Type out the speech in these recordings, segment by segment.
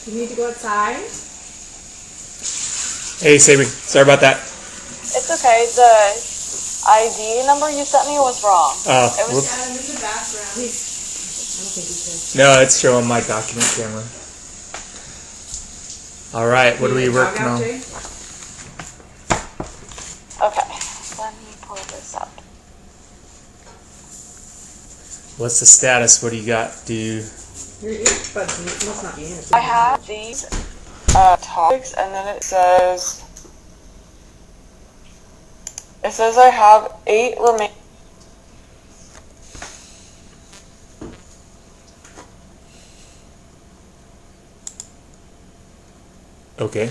You need to go outside? Hey, Sabri. Sorry about that. It's okay. The ID number you sent me was wrong. Oh, it was in the background. I don't think you can. No, it's showing my document camera. All right, what are we working on? Okay, let me pull this up. What's the status? What do you got? Your earbuds must not be in it. I have these topics, and then it says I have 8 remaining. Okay.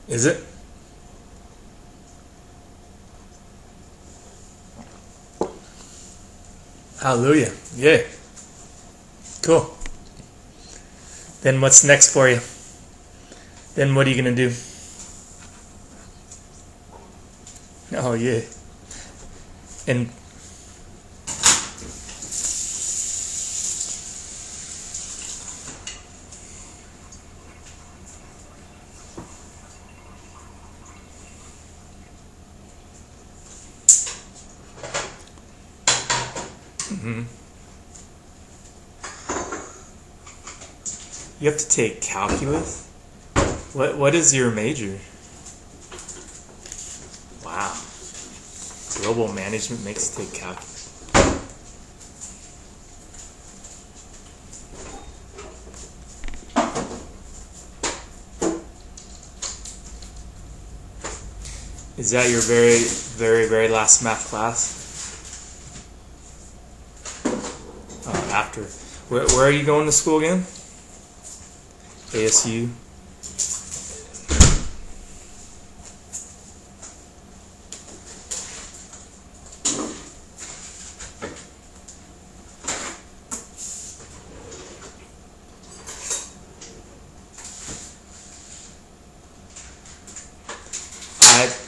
Is it? Hallelujah. Yeah. Cool. Then what's next for you? Then what are you going to do? Oh, yeah. And you have to take calculus? What is your major? Wow. Global management makes you take calculus. Is that your very, very, very last math class? After. Where are you going to school again? ASU?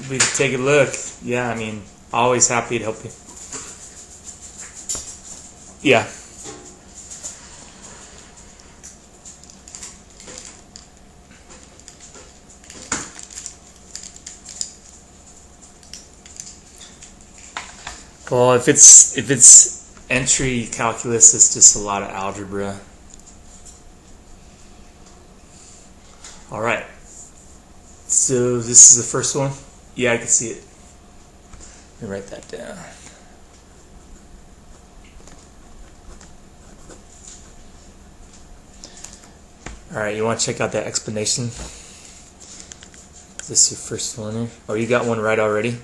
We could take a look. Yeah, I mean, always happy to help you. Yeah. Well, if it's entry calculus, it's just a lot of algebra. All right. So this is the first one. Yeah, I can see it. Let me write that down. All right, you want to check out that explanation? Is this your first one here? Oh, you got one right already?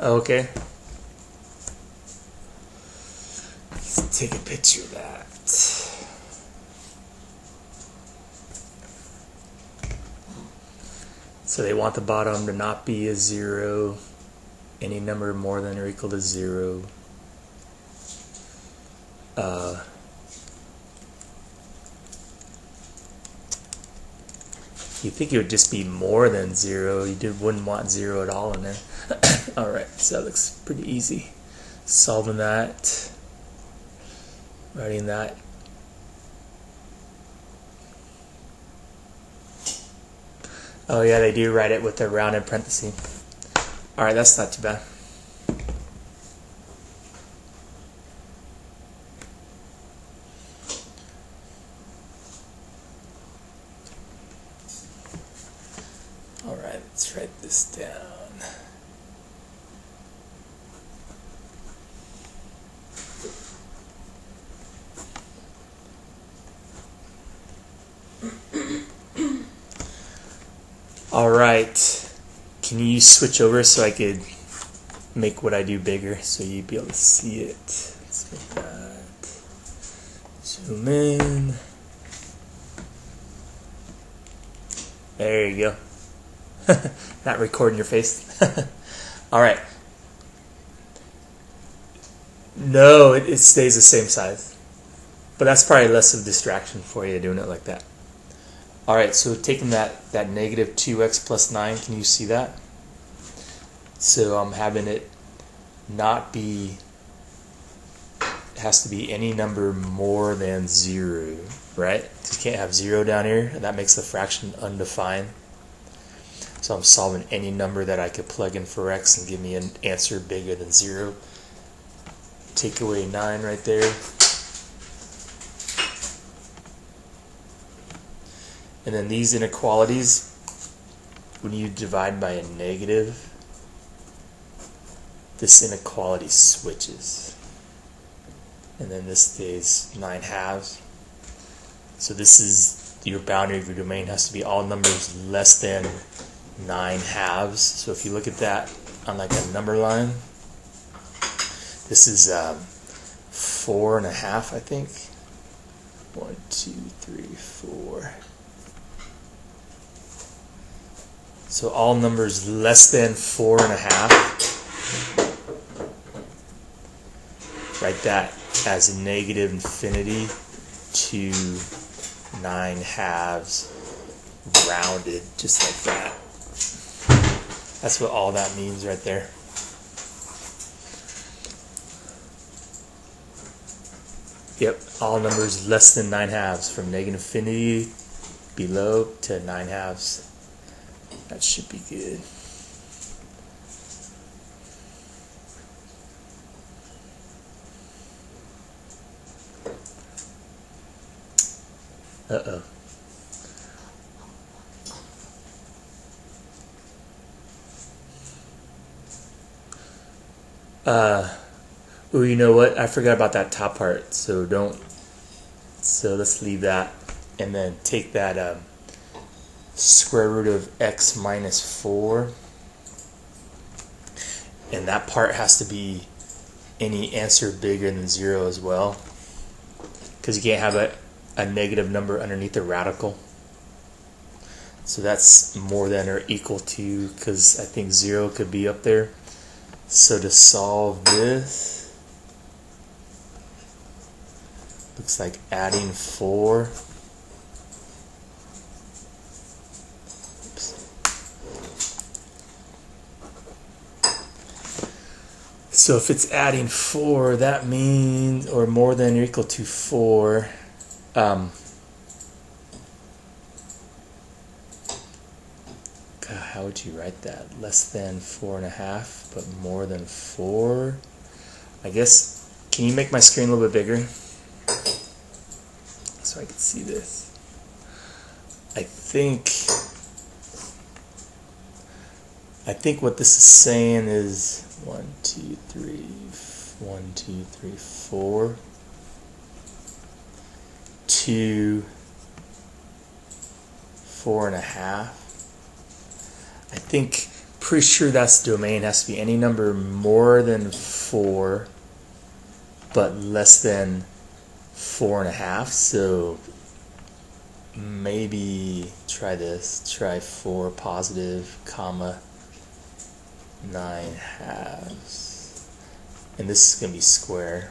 Okay. Let's take a picture of that. So they want the bottom to not be a 0, any number more than or equal to 0. You think it would just be more than 0, you wouldn't want 0 at all in there. Alright, so that looks pretty easy. Solving that, writing that. Oh yeah, they do write it with a rounded parenthesis. Alright, that's not too bad. Alright, let's write this down. Alright, can you switch over so I could make what I do bigger so you'd be able to see it? Let's make that. Zoom in. There you go. Not recording your face. Alright. No, it stays the same size. But that's probably less of a distraction for you doing it like that. Alright, so taking that negative 2x plus 9, can you see that? So I'm having it not be, it has to be any number more than 0, right? You can't have 0 down here, and that makes the fraction undefined. So I'm solving any number that I could plug in for x and give me an answer bigger than 0. Take away 9 right there. And then these inequalities, when you divide by a negative, this inequality switches. And then this stays 9/2. So this is your boundary of your domain has to be all numbers less than 9/2. So if you look at that on like a number line, this is 4.5, I think. 1, 2, 3, 4. So all numbers less than 4.5. Write that as negative infinity to 9/2 rounded, just like that. That's what all that means right there. Yep, all numbers less than 9/2 from negative infinity below to 9/2. That should be good. Uh-oh. Oh, you know what? I forgot about that top part. So let's leave that, and then take that square root of x minus 4, and that part has to be any answer bigger than 0 as well, because you can't have a negative number underneath the radical. So that's more than or equal to, because I think 0 could be up there. So to solve this, looks like adding 4. So if it's adding 4, that means, or more than or equal to 4, God, how would you write that? Less than 4.5, but more than 4. I guess, can you make my screen a little bit bigger so I can see this? I think what this is saying is 1, 2, 3, 4 to 4.5. I think, pretty sure that's the domain. It has to be any number more than 4, but less than 4.5. So maybe try this. Try 4 positive, comma 9/2, and this is going to be square.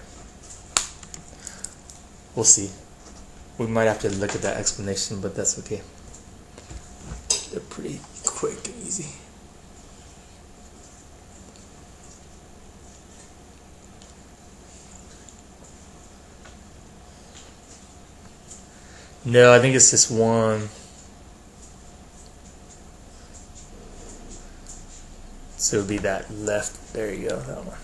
We'll see. We might have to look at that explanation, but that's okay. They're pretty quick and easy. No, I think it's just one. So it would be that left. There you go. That one.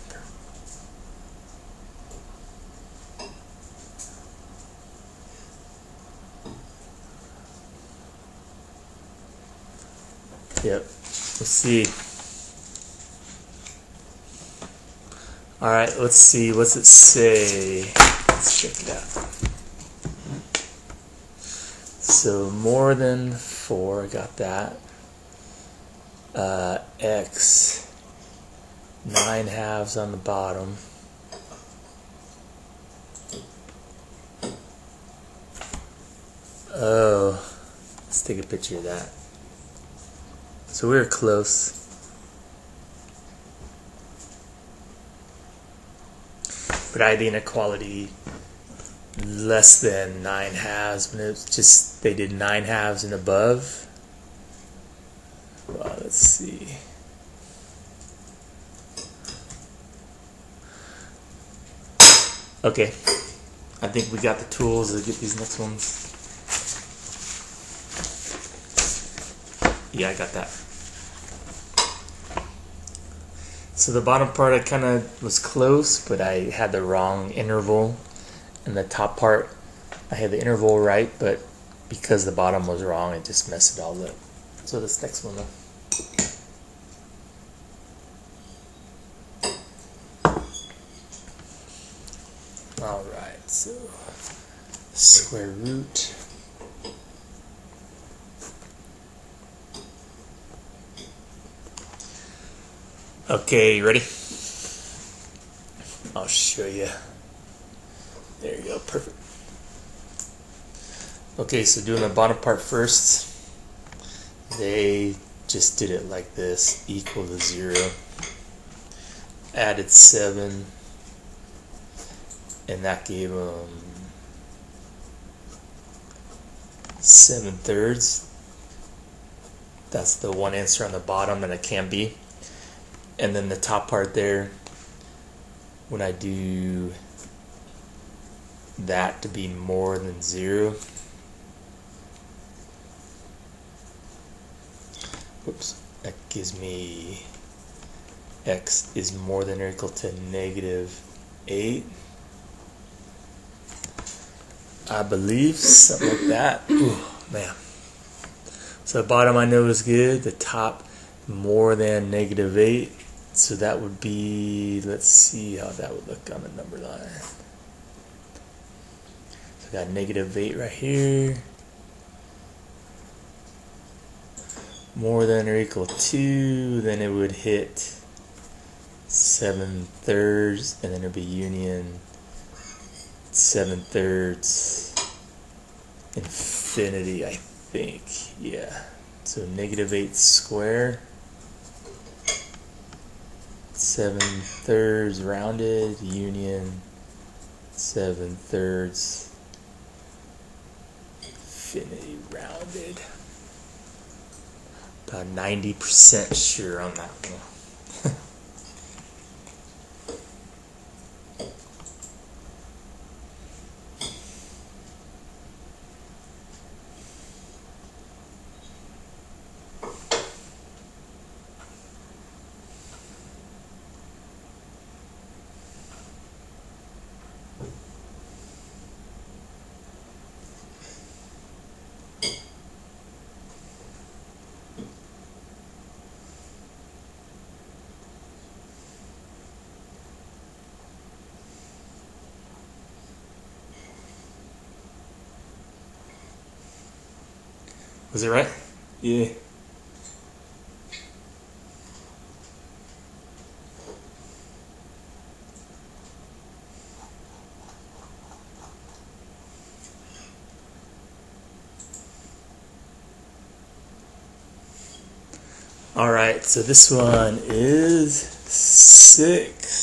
Yep. Let's see. Alright, let's see. What's it say? Let's check it out. So more than 4, got that. X 9/2 on the bottom. Oh, let's take a picture of that. So we were close. But I had the inequality less than 9 halves when it's just they did 9 halves and above. Well, let's see. Okay, I think we got the tools to get these next ones. Yeah, I got that. So the bottom part I kind of was close, but I had the wrong interval. And the top part, I had the interval right, but because the bottom was wrong, it just messed it all up. So this next one though. Alright, so square root. Okay, you ready? I'll show you. There you go, perfect. Okay, so doing the bottom part first, they just did it like this, equal to 0. Added 7, and that gave them 7/3. That's the one answer on the bottom, and it can be. And then the top part there, when I do that to be more than 0, whoops, that gives me x is more than or equal to -8. I believe, something like that. Ooh, man. So the bottom I know is good, the top more than -8. So that would be, let's see how that would look on the number line. So I got -8 right here. More than or equal to, then it would hit 7/3, and then it would be union 7/3 infinity, I think. Yeah. So -8 squared. 7/3 rounded, union 7/3 infinity rounded. About 90% sure on that one. Was it right? Yeah. All right, so this one is 6.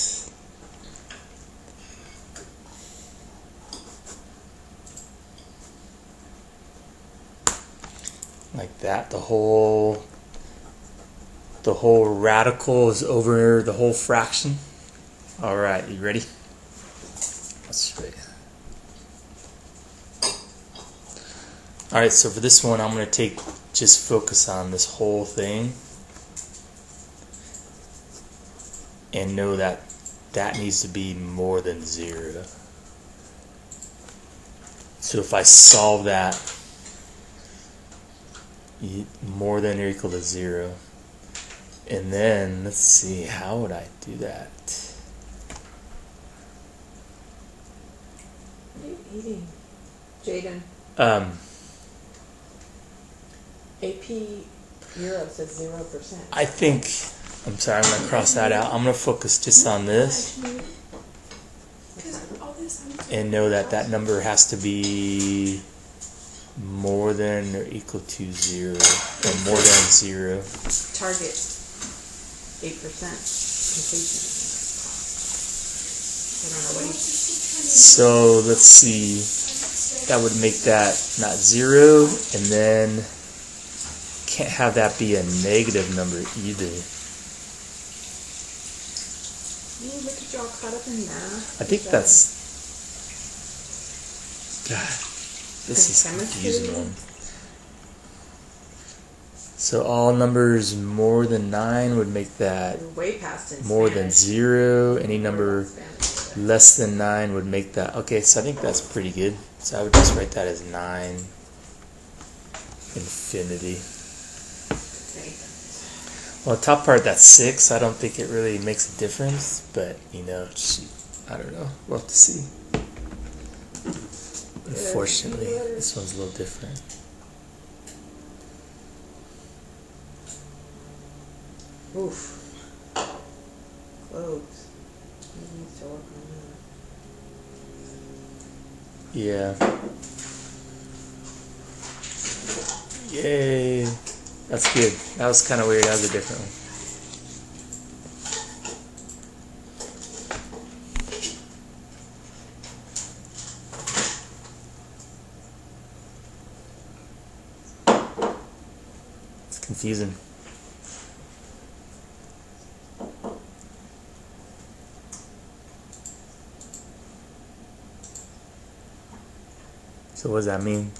Like that, the whole radical is over the whole fraction. All right, you ready? Let's show you. All right, so for this one, I'm going to just focus on this whole thing and know that that needs to be more than 0. So if I solve that, more than or equal to 0, and then let's see, how would I do that? What are you eating, Jaden? AP Euro says 0%. I think, I'm sorry, I'm going to cross that out. I'm going to focus just on this and know that that number has to be more than or equal to 0, or more than 0. Target 8% completion. don't know what he. So let's see. That would make that not 0, and then can't have that be a negative number either. Look at y'all caught up in math. I think that's. God, this is And confusing chemistry. one. So all numbers more than 9 would make that We're way past in more than Spanish. 0. Any We're number about Spanish. less than 9 would make that. Okay, so I think that's pretty good. So I would just write that as 9 infinity. Okay. Well, the top part, that's 6. I don't think it really makes a difference, but I don't know. We'll have to see. Unfortunately, this one's a little different. Oof. Close. He needs to work on that. Yeah. Yay. That's good. That was kind of weird. That was a different one. It's confusing. So what does that mean?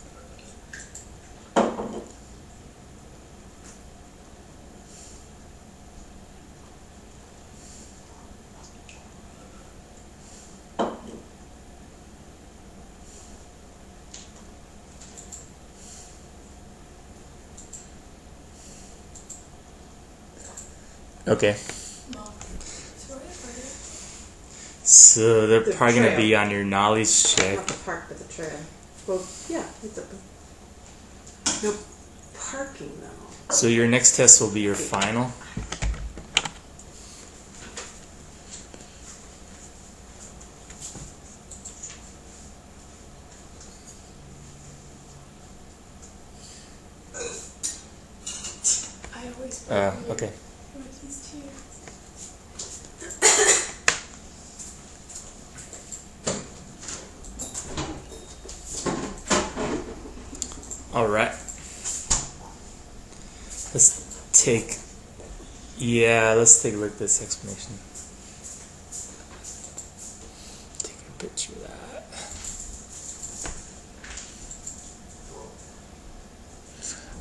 Okay. So they're The probably going to trail. be on your knowledge check. Not the park, but the trail. Well, yeah, it's open. No parking though. So your next test will be your final. I always Okay. with these two. All right. Let's take a look at this explanation. Take a picture of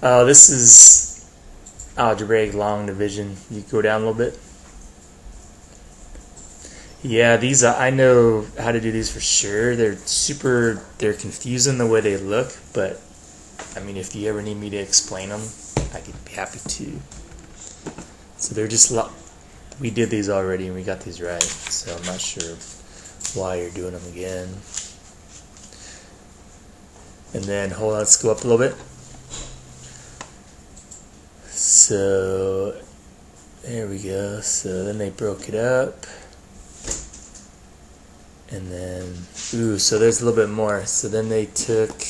that. This is algebraic long division. You go down a little bit. Yeah, these I know how to do these for sure. They're confusing the way they look, but I mean, if you ever need me to explain them, I could be happy to. So they're just we did these already and we got these right, so I'm not sure why you're doing them again. And then hold on, let's go up a little bit. So there we go. So then they broke it up. And then, so there's a little bit more. So then they took,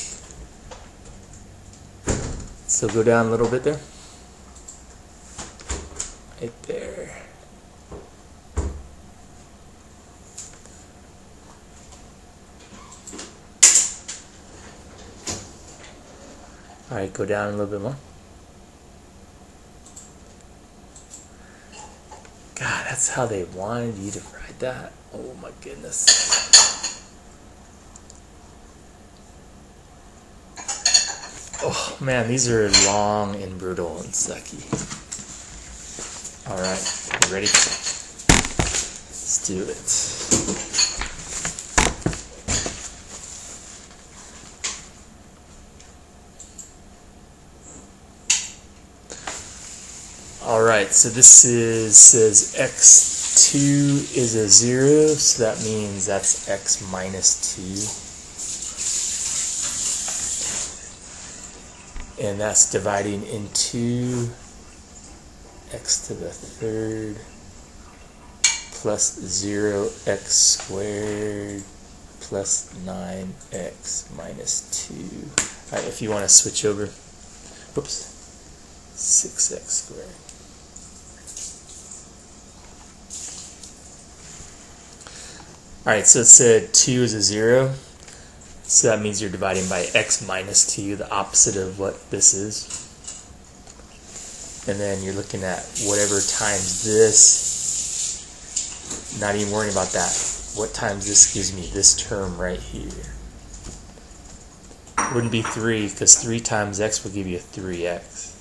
so go down a little bit there. Right there. Alright, go down a little bit more. God, that's how they wanted you to write that. Oh my goodness. Oh man, these are long and brutal and sucky. Alright, you ready? Let's do it. Alright, so this says x2 is a 0, so that means that's x minus 2. And that's dividing into x to the third plus 0x squared plus 9x minus 2. Alright, if you want to switch over, 6x squared. Alright, so it said 2 is a 0. So that means you're dividing by x minus 2, the opposite of what this is. And then you're looking at whatever times this. Not even worrying about that. What times this gives me this term right here. It wouldn't be 3, because 3 times x will give you a 3x.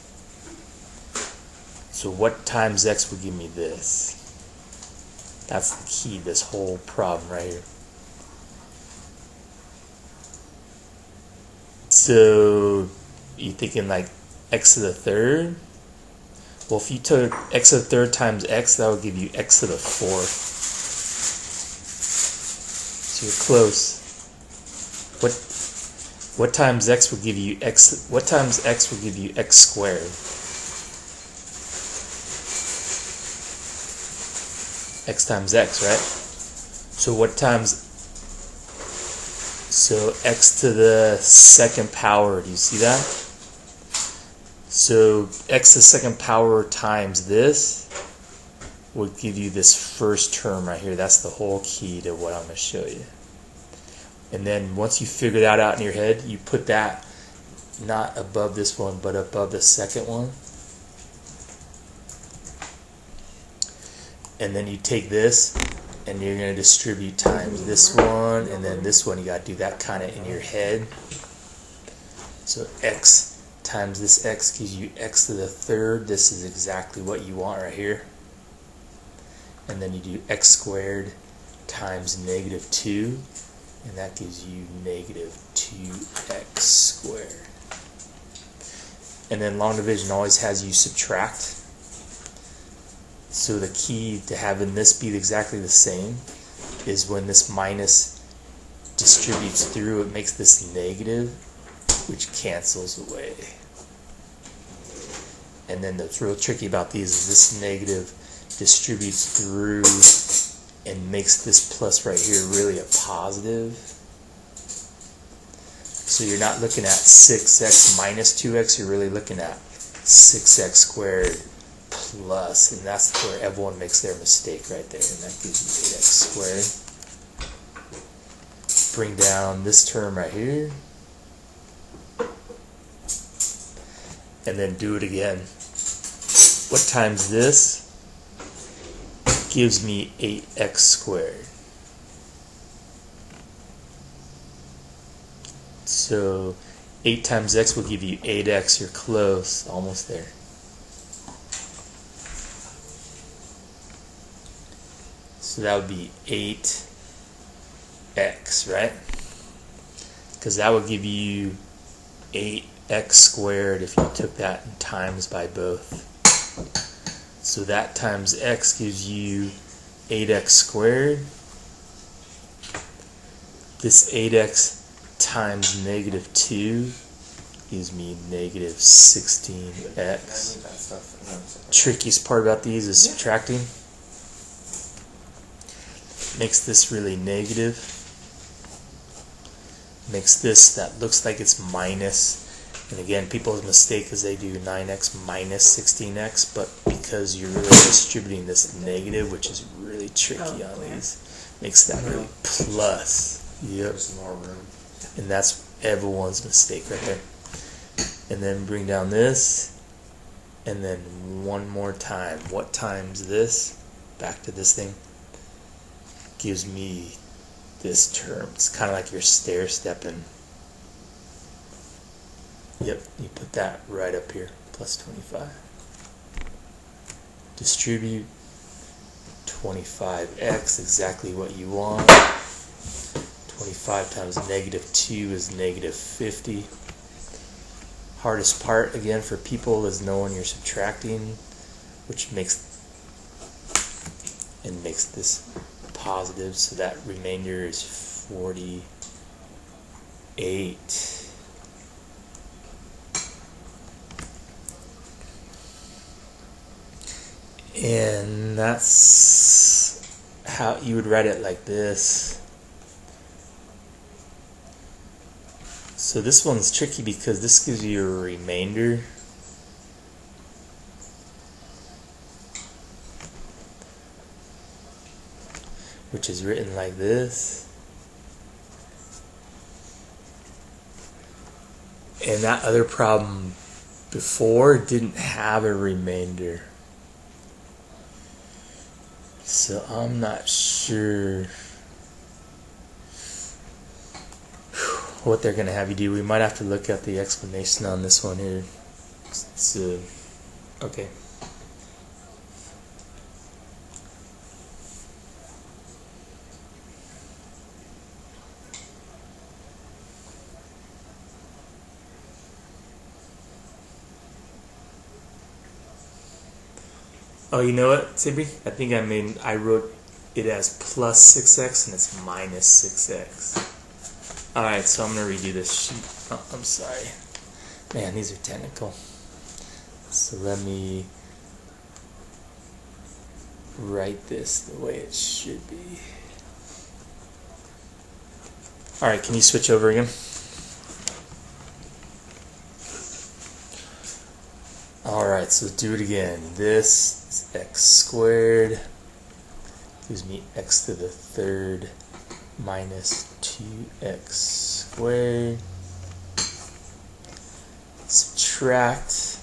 So what times x will give me this? That's the key to this whole problem right here. So you thinking like x to the third? Well, if you took x to the third times x, that would give you x to the fourth. So you're close. What times x will give you x? What times x will give you x squared? X times x, right? So what times? So x to the second power. Do you see that? So x to the second power times this would give you this first term right here. That's the whole key to what I'm going to show you. And then once you figure that out in your head, you put that not above this one, but above the second one. And then you take this, and you're going to distribute times this one, and then this one. You got to do that kind of in your head. So x times this x gives you x to the third. This is exactly what you want right here. And then you do x squared times negative 2, and that gives you negative 2x squared. And then long division always has you subtract. So the key to having this be exactly the same is when this minus distributes through, it makes this negative, which cancels away. And then what's real tricky about these is this negative distributes through and makes this plus right here really a positive. So you're not looking at 6x minus 2x, you're really looking at 6x squared plus, and that's where everyone makes their mistake right there, and that gives you 8x squared. Bring down this term right here, and then do it again. What times this gives me 8x squared? So 8 times x will give you 8x. You're close, almost there. So that would be 8x, right? Because that would give you 8x squared if you took that and times by both. So that times x gives you 8x squared. This 8x times negative 2 gives me negative 16x. Trickiest part about these is subtracting. Makes this really negative. Makes this that looks like it's minus. And again, people's mistake is they do 9x minus 16x, but because you're really distributing this negative, which is really tricky on these, makes that really plus. Yep. And that's everyone's mistake right there. And then bring down this, and then one more time. What times this? Back to this thing. Gives me this term. It's kind of like you're stair stepping. Yep, you put that right up here, plus 25. Distribute 25x, exactly what you want. 25 times negative 2 is negative 50. Hardest part, again, for people is knowing you're subtracting, which makes this positive, so that remainder is 48. And that's how you would write it, like this. So this one's tricky because this gives you a remainder. which is written like this. And that other problem before didn't have a remainder. So I'm not sure what they're going to have you do. We might have to look at the explanation on this one here. So, okay. Oh, you know what, Sibri? I think I wrote it as plus 6x and it's minus 6x. Alright, so I'm going to redo this sheet. Oh, I'm sorry. Man, these are technical. So let me write this the way it should be. Alright, can you switch over again? Alright, so do it again. This is x squared. Gives me x to the third minus 2x squared. Subtract.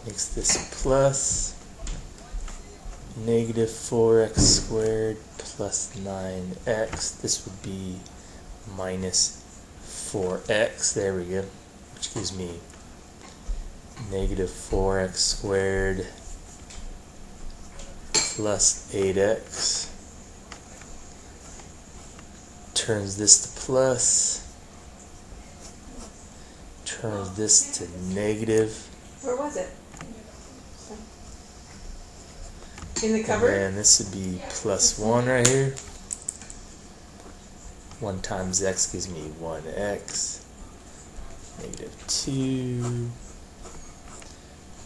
Makes this plus negative 4x squared plus 9x. This would be minus 4x. There we go. Which gives me negative 4x squared plus 8x. Turns this to plus. Turns this to negative. Where was it? In the cupboard? And this would be plus 1 right here. 1 times x gives me 1x. Negative 2.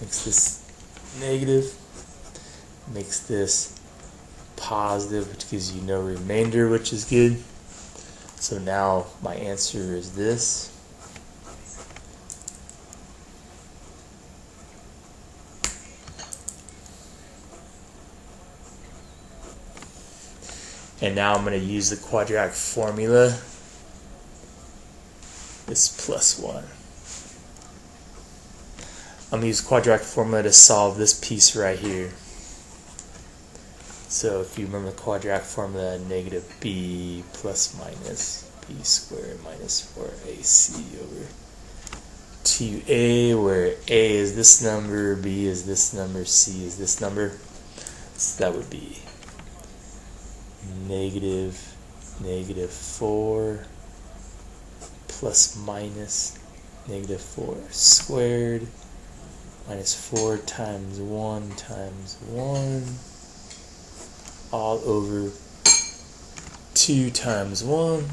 Makes this negative. Makes this positive, which gives you no remainder, which is good. So now my answer is this. And now I'm going to use the quadratic formula. It's plus 1. I'm going to use the quadratic formula to solve this piece right here. So if you remember the quadratic formula, negative b plus minus b squared minus 4ac over 2a, where a is this number, b is this number, c is this number. So that would be negative 4 plus minus negative 4 squared minus 4 times 1 times 1 all over 2 times 1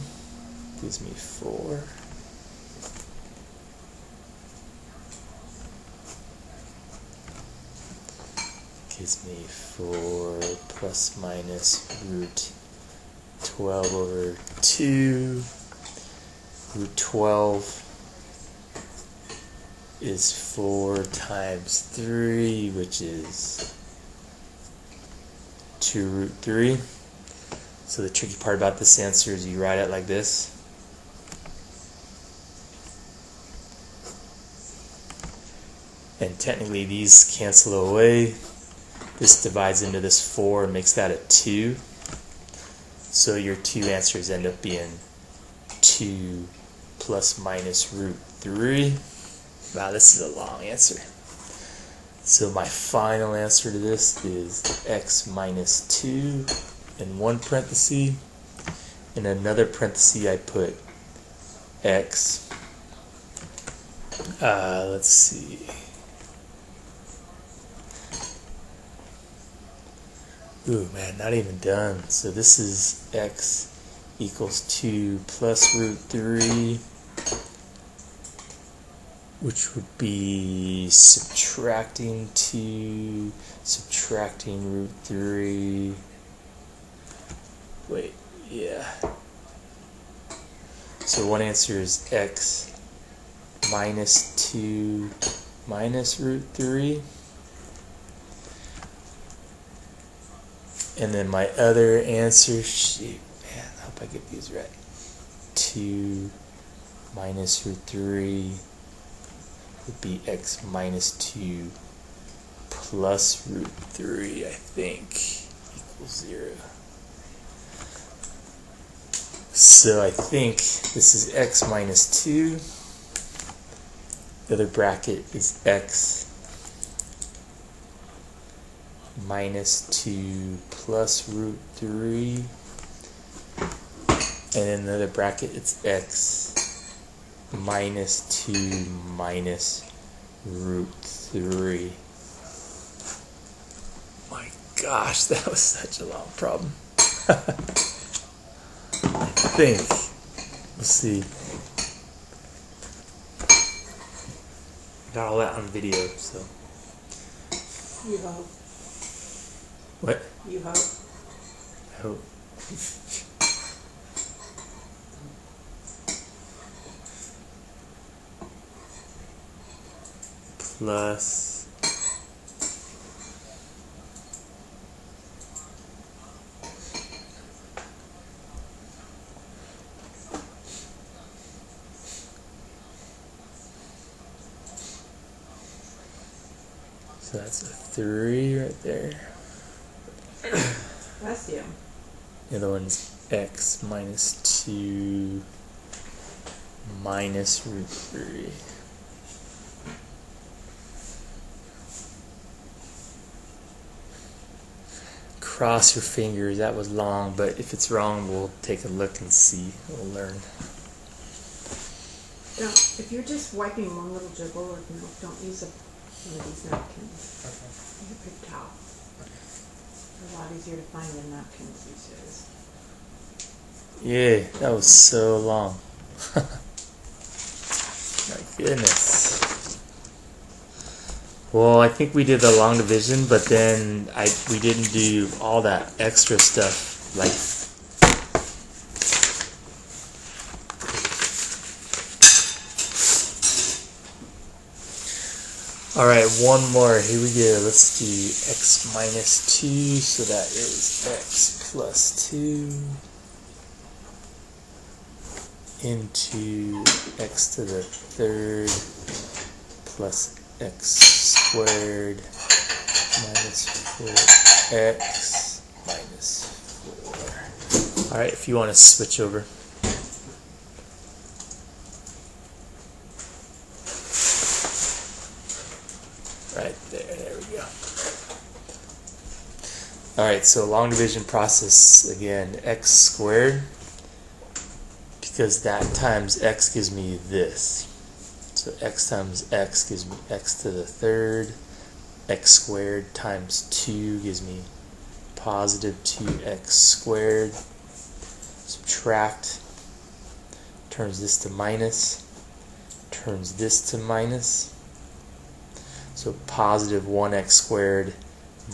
gives me 4. Gives me 4 plus minus root 12 over 2. Root 12 is 4 times 3, which is 2 root 3. So the tricky part about this answer is you write it like this. And technically these cancel away. This divides into this 4 and makes that a 2. So your two answers end up being 2 plus minus root 3. Wow, this is a long answer. So my final answer to this is x minus 2 in one parenthesis. In another parenthesis I put x. Let's see. Ooh, man, not even done. So this is x equals 2 plus root 3, which would be subtracting 2, subtracting root 3. Wait, yeah. So one answer is x minus 2 minus root 3. And then my other answer, shoot, man, I hope I get these right. 2 minus root 3 would be x minus 2 plus root 3, I think, equals 0. So I think this is x minus 2. The other bracket is x minus 2 plus root 3. And in the other bracket, it's x minus 2 minus root 3. My gosh, that was such a long problem. I think. Let's see. Got all that on video, so. You hope. What? You hope. I hope. Plus so that's a 3 right there. Bless you. The other one's x minus 2 minus root 3. Cross your fingers. That was long, but if it's wrong, we'll take a look and see. We'll learn. If you're just wiping one little jiggle of milk, don't use one of these napkins. Use a big towel. They're a lot easier to find than napkins these days. Yeah, that was so long. My goodness. Well, I think we did the long division, but then we didn't do all that extra stuff. Like, all right, one more. Here we go. Let's do x minus 2. So that is x plus 2 into x to the third plus x squared minus 4x minus 4. All right, if you want to switch over. Right there we go. All right, so long division process again, x squared, because that times x gives me this. So x times x gives me x to the third. X squared times 2 gives me positive 2x squared. Subtract. Turns this to minus. Turns this to minus. So positive 1x squared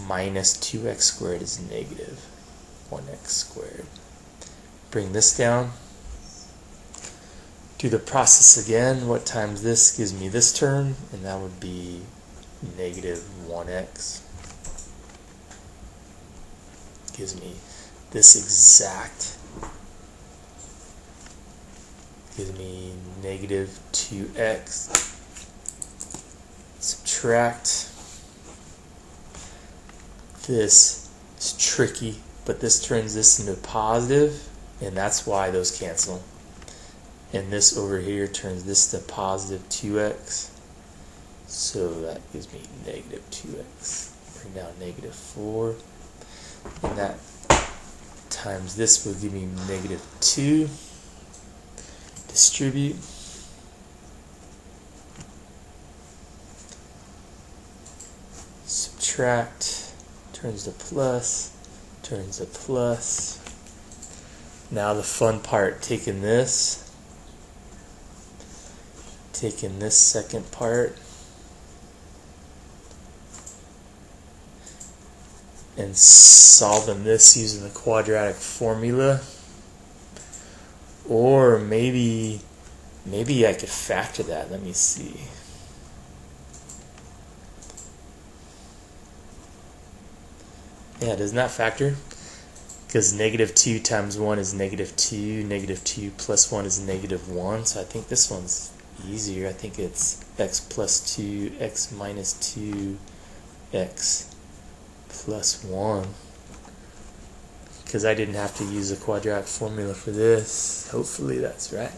minus 2x squared is negative 1x squared. Bring this down. Do the process again. What times this gives me this term, and that would be negative 1x. Gives me this exact. Gives me negative 2x. Subtract. This is tricky, but this turns this into positive, and that's why those cancel. And this over here turns this to positive 2x. So that gives me negative 2x. Bring down negative 4. And that times this will give me negative 2. Distribute. Subtract. Turns to plus. Turns to plus. Now the fun part, taking this second part and solving this using the quadratic formula, or maybe I could factor that. Let me see. Yeah, doesn't that factor? Because negative 2 times 1 is negative 2. Negative 2 plus 1 is negative 1. So I think this one's easier. I think it's x plus 2, x minus 2, x plus 1. Because I didn't have to use a quadratic formula for this. Hopefully that's right.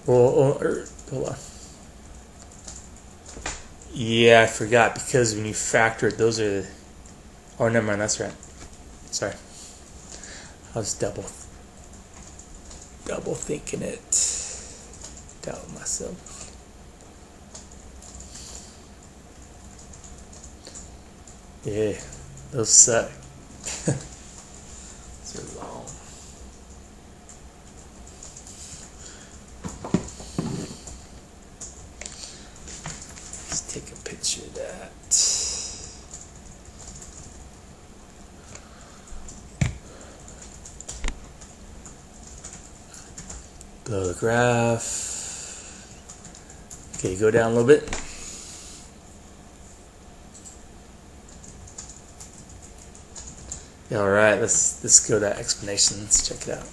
Well, hold on. Yeah, I forgot, because when you factor it, those are... Oh, never mind, that's right. Sorry. I was double thinking it. Doubt myself. Yeah, those suck. Those are long. Let's take a picture of that. Blow the graph. Okay, go down a little bit. All right, let's go to that explanation. Let's check it out.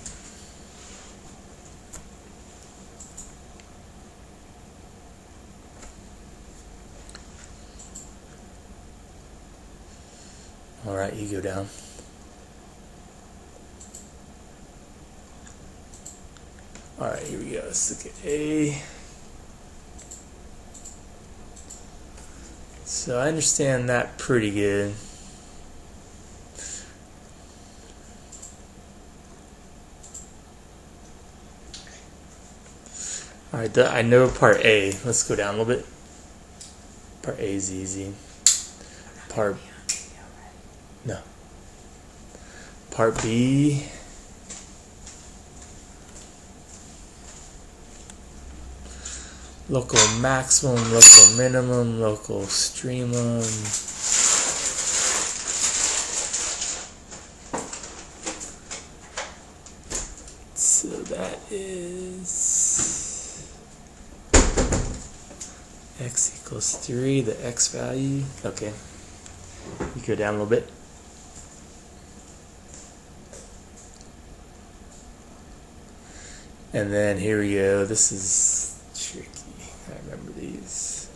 All right, you go down. All right, here we go. Let's look at A. So I understand that pretty good. All right, I know part A. Let's go down a little bit. Part A is easy. Part B. Local maximum, local minimum, local streamum. So that is x equals 3, the x value. Okay. You go down a little bit. And then here we go. This is tricky. I remember these.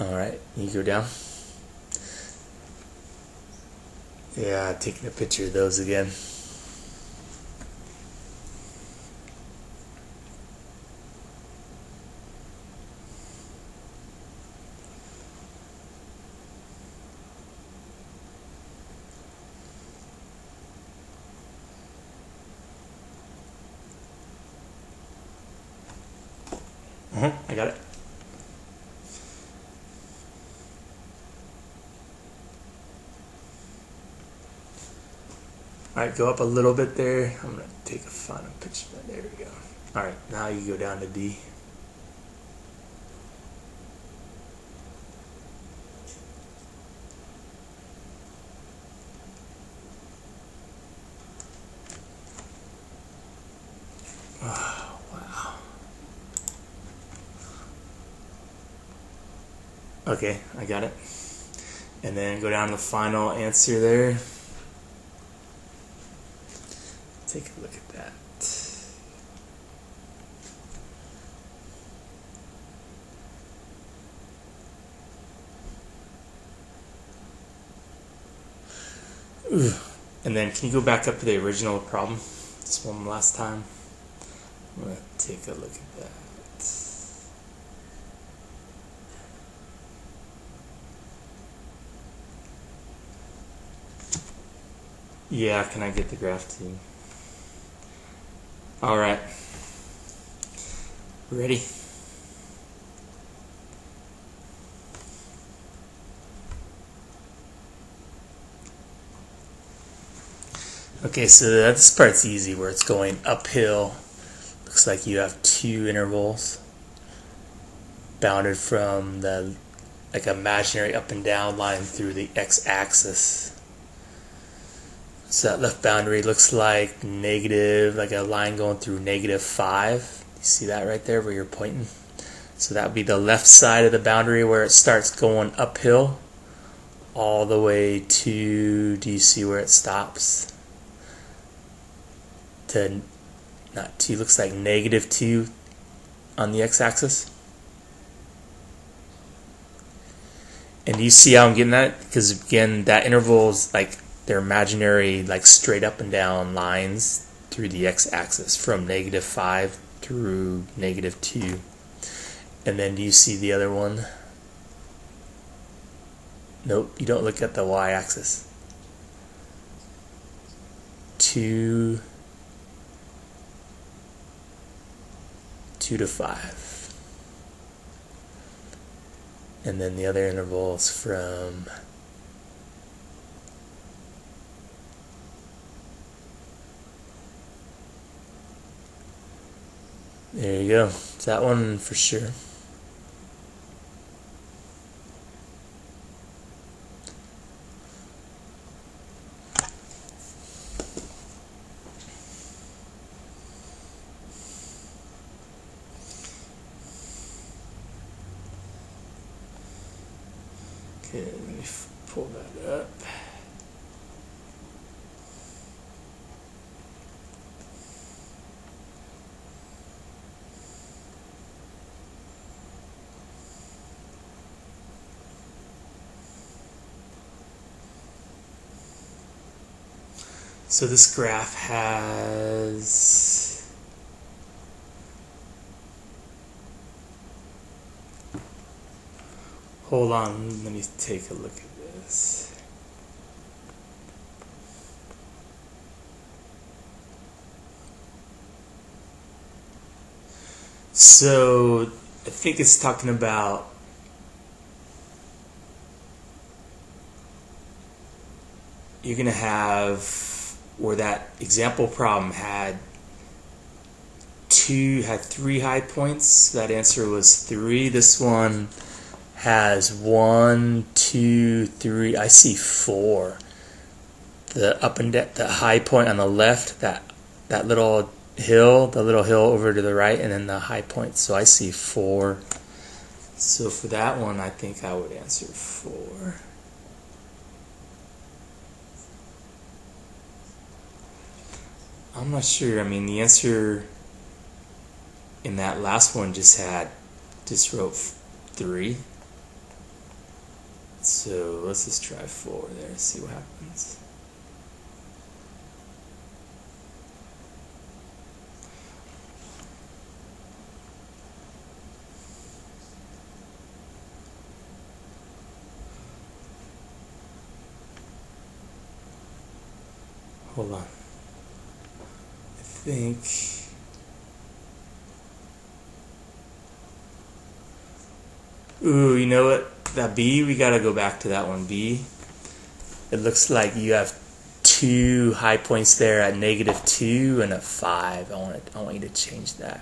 Alright, you go down. Yeah, taking a picture of those again. I got it. Alright, go up a little bit there. I'm going to take a final picture. There we go. Alright, now you go down to D. Oh, wow. Okay, I got it. And then go down to the final answer there. Take a look at that. Ooh. And then can you go back up to the original problem? This one last time. I'm going to take a look at that. Yeah, can I get the graph too? Alright. Ready? Okay, so this part's easy where it's going uphill. Looks like you have two intervals bounded from the like imaginary up and down line through the x-axis. So that left boundary looks like negative, like a line going through -5. You see that right there where you're pointing? So that would be the left side of the boundary where it starts going uphill all the way to, do you see where it stops? To, not 2, looks like -2 on the x-axis. And do you see how I'm getting that? Because again, that interval is like they're imaginary, like straight up and down lines through the x-axis from -5 through -2. And then do you see the other one? Nope, you don't look at the y-axis. 2 to 5. And then the other intervals from there you go. It's that one for sure. Okay, let me pull that up. So this graph has hold on, let me take a look at this. So I think it's talking about you're going to have where that example problem had 3 high points. That answer was 3. This one has 1, 2, 3. I see 4. The up and the high point on the left, that little hill, the little hill over to the right, and then the high point. So I see 4. So for that one, I think I would answer 4. I'm not sure. I mean, the answer in that last one just wrote 3. So let's just try 4 there, see what happens. Hold on. I think ooh, you know what? That B, we gotta go back to that one. B. It looks like you have 2 high points there at -2 and a 5. I want you to change that.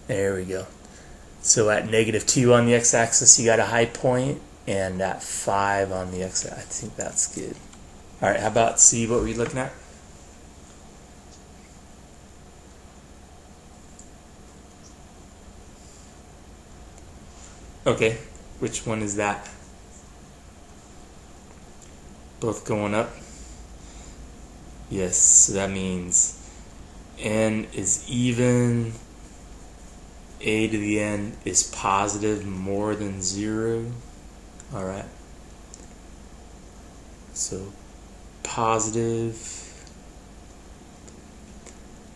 There we go. So at -2 on the x-axis, you got a high point, and at 5 on the x-axis. I think that's good. All right. How about C? What were you looking at? Okay, which one is that? Both going up? Yes, so that means n is even, a to the n is positive more than 0. Alright. So positive,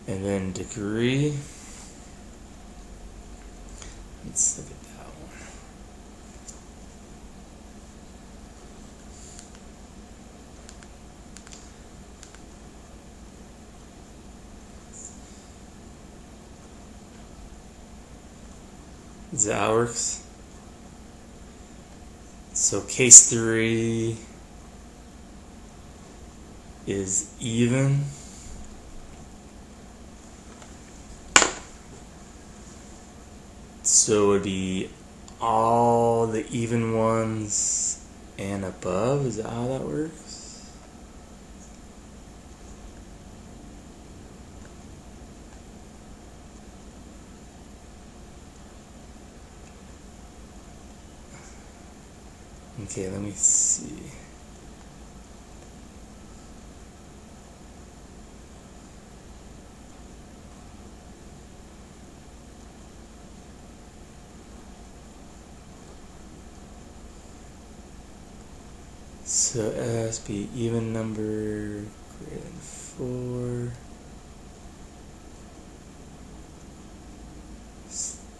and then degree. Let's look at that one. Is that how it works? So case 3, is even. So it would be all the even ones and above. Is that how that works? Okay, let me see. So it has to be even number greater than 4.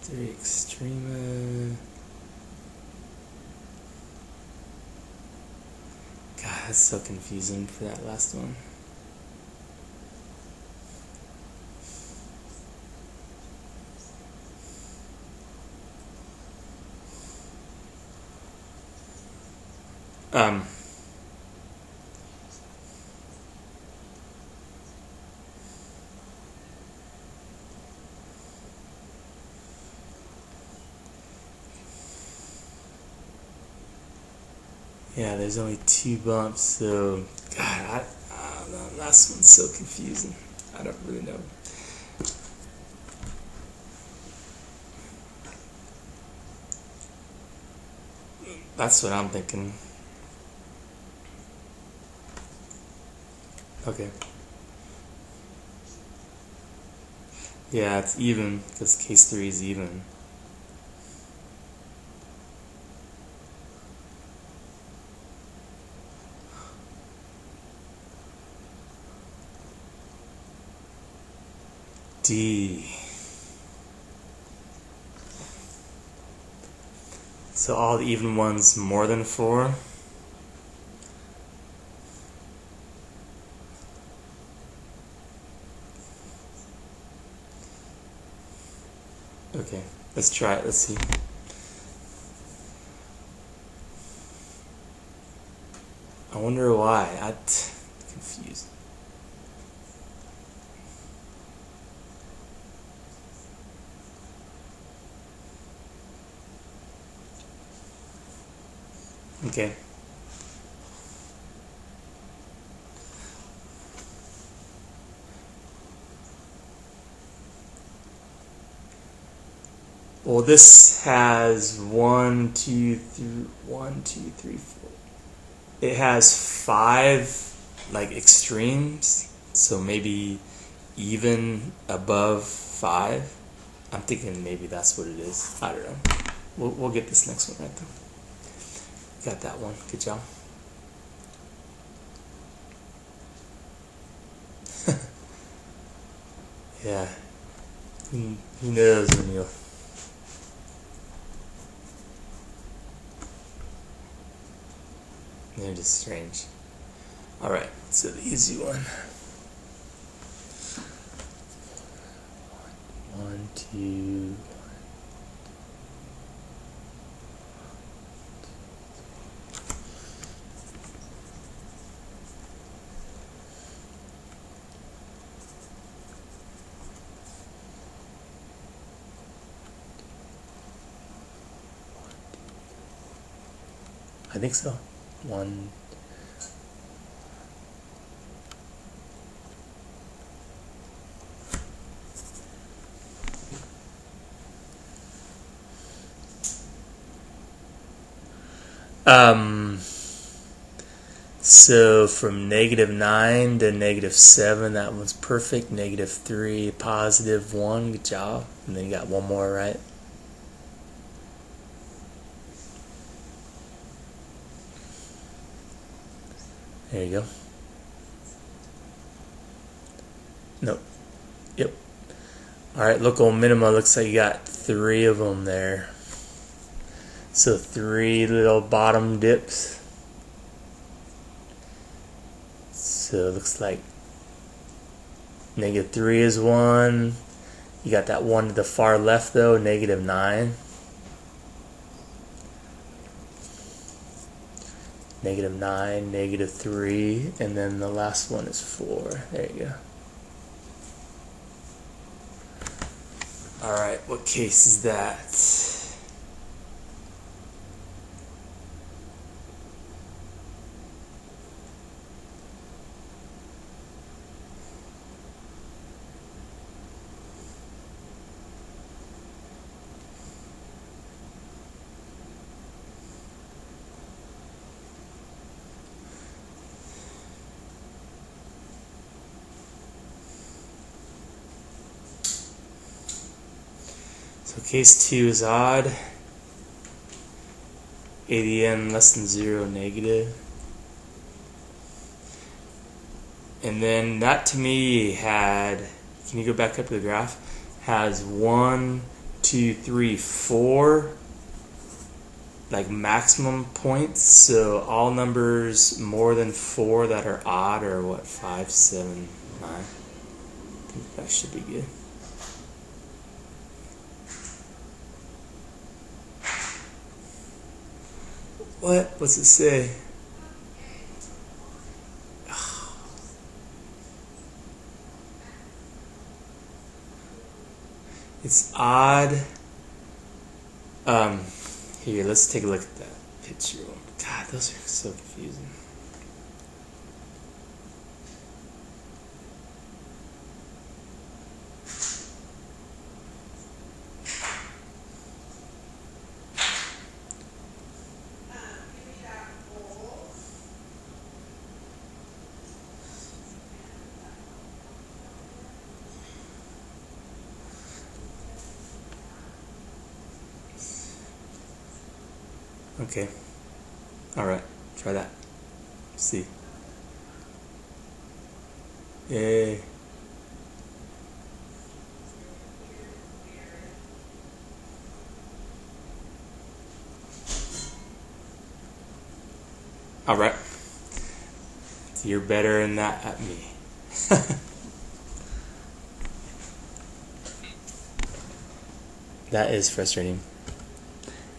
3 extrema. God, that's so confusing for that last one. Yeah, there's only 2 bumps, so God, that last one's so confusing. I don't really know. That's what I'm thinking. Okay. Yeah, it's even because case 3 is even. D. So all the even ones more than 4. Okay, let's try it. Let's see. I wonder why. I'm confused. Okay. Well, this has 1, 2, 3, 4. It has 5 like extremes, so maybe even above 5. I'm thinking maybe that's what it is. I don't know. We'll get this next one right though. Got that one. Good job. Yeah. Who knows when you'll. They're just strange. Alright, so the easy one. 1, 2. I think so. 1. So from -9 to -7, that one's perfect. -3, +1, good job. And then you got one more, right? There you go. Nope. Yep. Alright, local minima looks like you got 3 of them there. So 3 little bottom dips. So it looks like -3 is 1. You got that one to the far left though, -9. -9, -3, and then the last one is 4. There you go. Alright, what case is that? So case 2 is odd, ADN less than 0 negative. And then that to me had, can you go back up to the graph, has 1, 2, 3, 4 like maximum points. So all numbers more than 4 that are odd are what, 5, 7, 9. I think that should be good. What? What's it say? It's odd. Here, let's take a look at that picture. God, those are so confusing. Okay. Alright, try that. See. Yay. Alright. You're better than that at me. That is frustrating.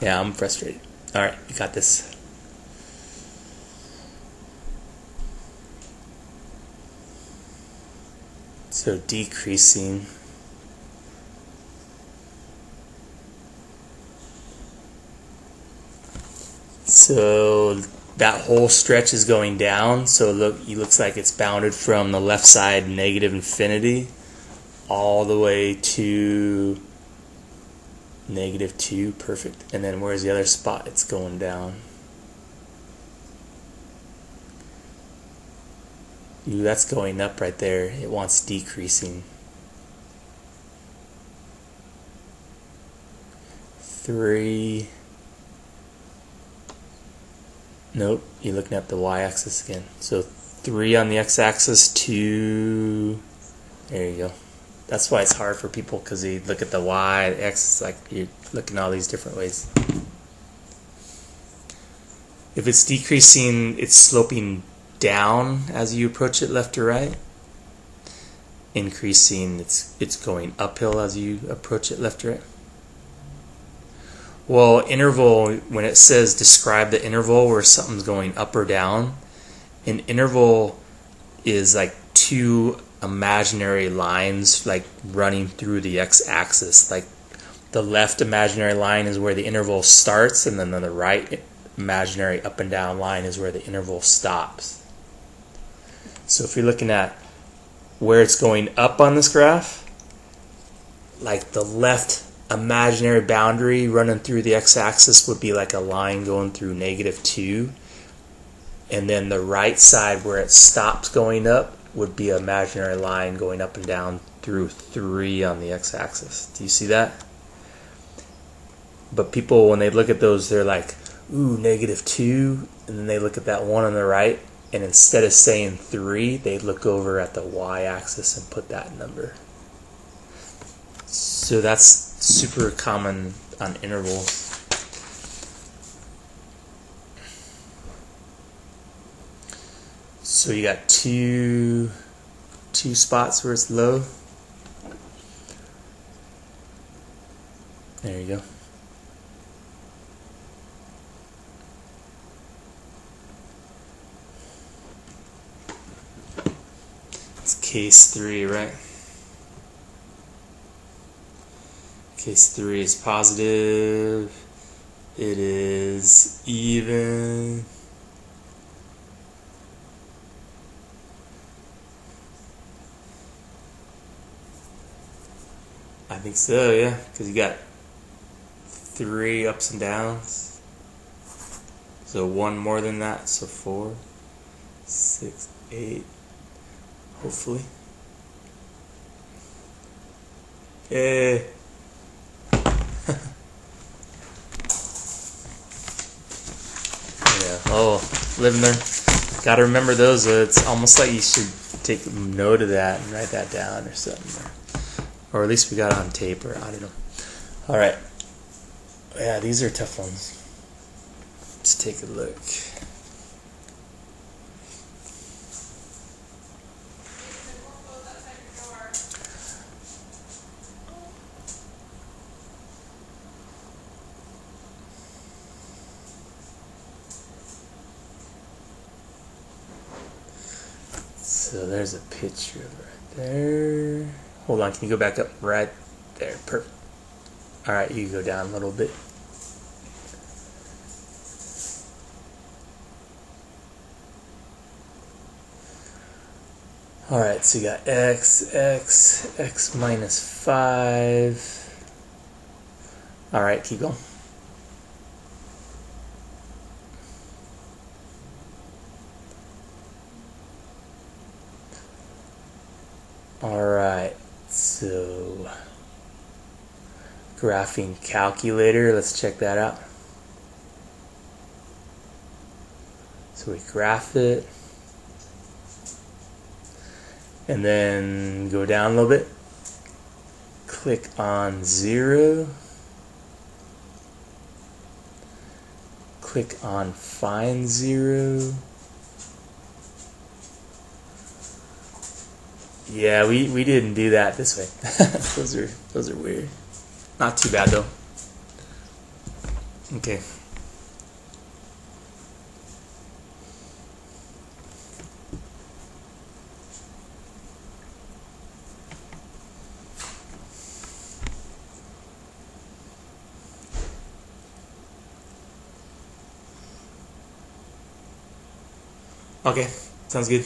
Yeah, I'm frustrated. Alright, you got this. So decreasing. So that whole stretch is going down. So look, it looks like it's bounded from the left side negative infinity all the way to -2. Perfect. And then where's the other spot? It's going down. Ooh, that's going up right there. It wants decreasing. 3. Nope, you're looking at the y-axis again. So 3 on the x-axis, 2. There you go. That's why it's hard for people, because they look at the y, the x, like you're looking all these different ways. If it's decreasing, it's sloping down as you approach it left or right. Increasing, it's going uphill as you approach it left or right. Well, interval, when it says describe the interval where something's going up or down, an interval is like 2 imaginary lines like running through the x-axis. Like the left imaginary line is where the interval starts, and then on the right imaginary up and down line is where the interval stops. So if you're looking at where it's going up on this graph, like the left imaginary boundary running through the x-axis would be like a line going through -2, and then the right side where it stops going up would be an imaginary line going up and down through 3 on the x-axis. Do you see that? But people, when they look at those, they're like, ooh, -2, and then they look at that one on the right, and instead of saying 3, they look over at the y-axis and put that number. So that's super common on intervals. So you got two spots where it's low. There you go. case 3, right? Case 3 is positive. It is even. I think so, yeah, because you got 3 ups and downs. So 1 more than that, so 4, 6, 8, hopefully. Yay! Yeah, oh, living there. Gotta remember those. It's almost like you should take note of that and write that down or something. Or at least we got it on tape, or I don't know. Alright. Yeah, these are tough ones. Let's take a look. So there's a picture right there. Hold on, can you go back up right there? Perfect. Alright, you go down a little bit. Alright, so you got x minus 5. Alright, keep going. Alright, so graphing calculator, let's check that out. So we graph it, and then go down a little bit, click on 0, click on find 0. Yeah, we didn't do that this way. those are weird. Not too bad though. Okay. Okay, sounds good.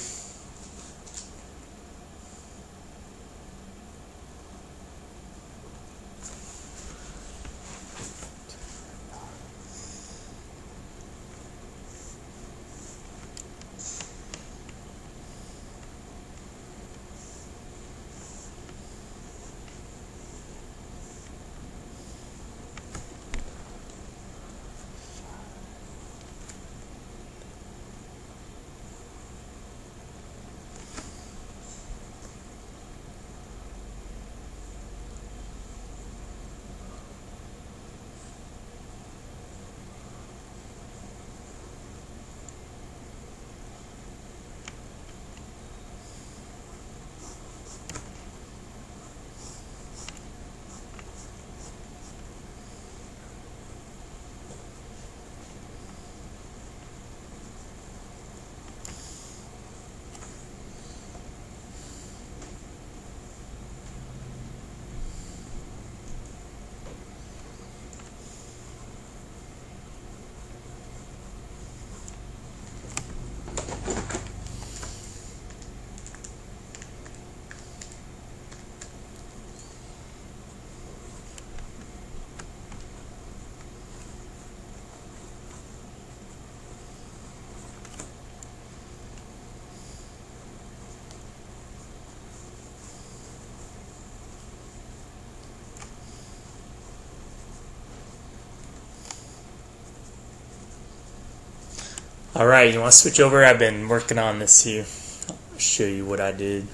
Alright, you want to switch over? I've been working on this here. I'll show you what I did.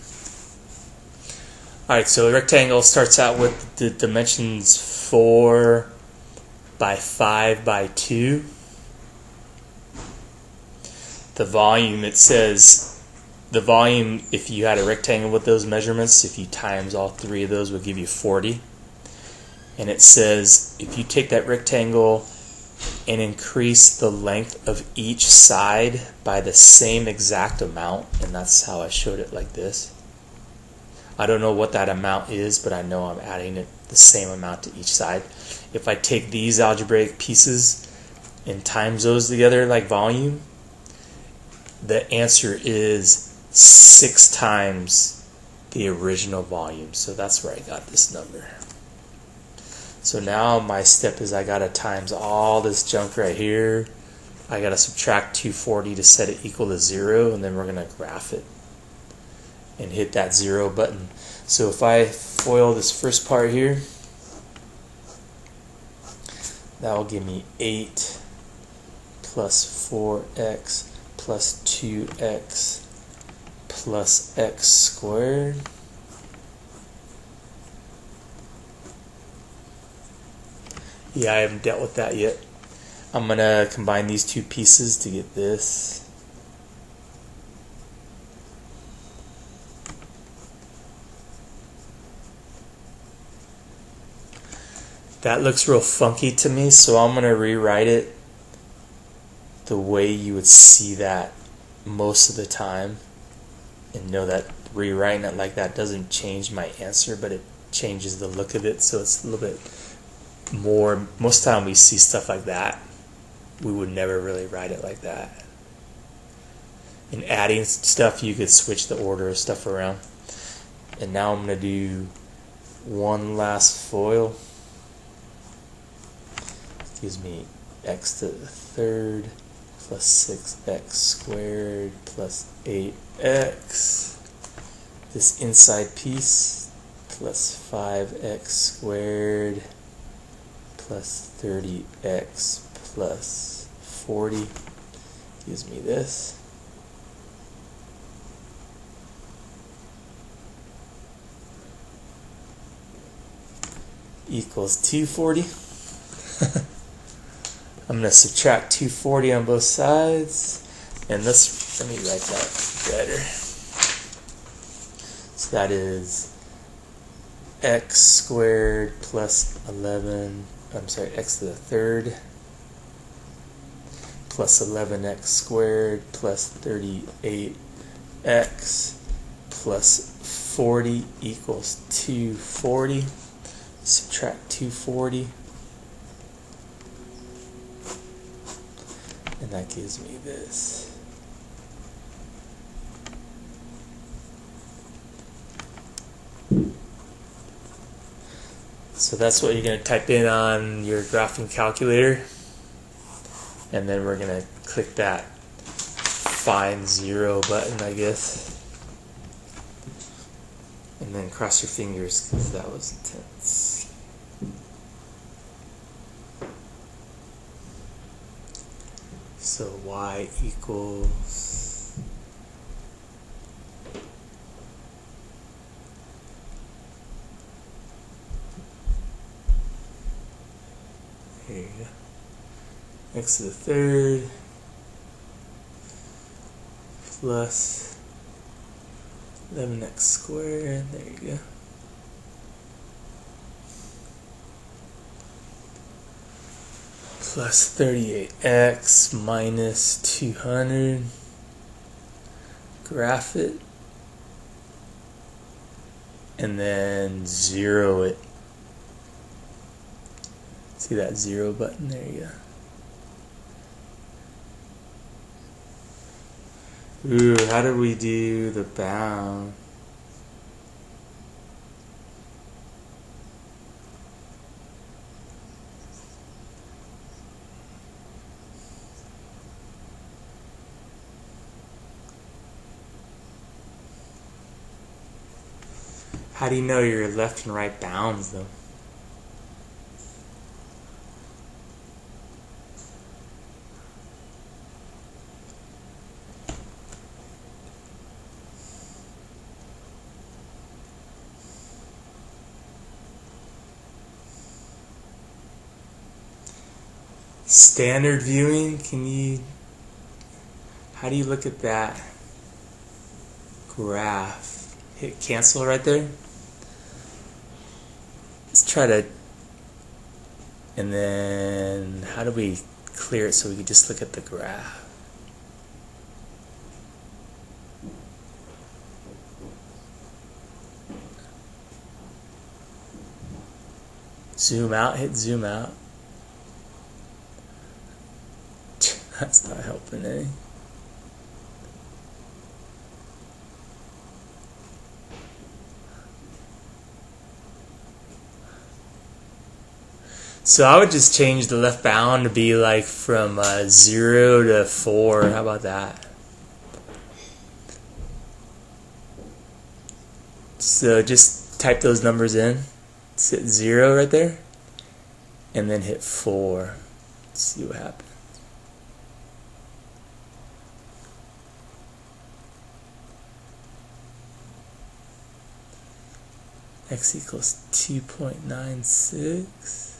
Alright, so the rectangle starts out with the dimensions 4 by 5 by 2. The volume, it says, the volume, if you had a rectangle with those measurements, if you times all 3 of those, would give you 40. And it says, if you take that rectangle and increase the length of each side by the same exact amount, and that's how I showed it like this. I don't know what that amount is, but I know I'm adding it the same amount to each side. If I take these algebraic pieces and times those together like volume, the answer is 6 times the original volume. So that's where I got this number. So now my step is I gotta times all this junk right here. I gotta subtract 240 to set it equal to 0, and then we're gonna graph it and hit that 0 button. So if I FOIL this first part here, that will give me 8 plus 4x plus 2x plus x squared. Yeah, I haven't dealt with that yet. I'm going to combine these two pieces to get this. That looks real funky to me, so I'm going to rewrite it the way you would see that most of the time, and know that rewriting it like that doesn't change my answer, but it changes the look of it, so it's a little bit more. Most of the time we see stuff like that, we would never really write it like that. In adding stuff, you could switch the order of stuff around. And now I'm going to do one last FOIL. Gives me x to the third plus 6x squared plus 8x. This inside piece plus 5x squared plus 30x plus 40 gives me this. Equals 240. I'm going to subtract 240 on both sides, and let me write that better. So that is x squared plus 11, x to the third plus 11x squared plus 38x plus 40 equals 240. Subtract 240. And that gives me this. So that's what you're going to type in on your graphing calculator. And then we're going to click that find 0 button, I guess. And then cross your fingers because that was intense. So y equals here you go. X to the third plus 11x squared. There you go. Plus 38x minus 200. Graph it. And then 0 it. See that 0 button? There you go. Ooh, how do we do the bound? How do you know your left and right bounds, though? Standard viewing, how do you look at that graph? Hit cancel right there. Let's try to, and then how do we clear it so we can just look at the graph? Zoom out, hit zoom out. That's not helping any. So I would just change the left bound to be like from 0 to 4. How about that? So just type those numbers in. Hit 0 right there. And then hit 4. Let's see what happens. X equals 2.96.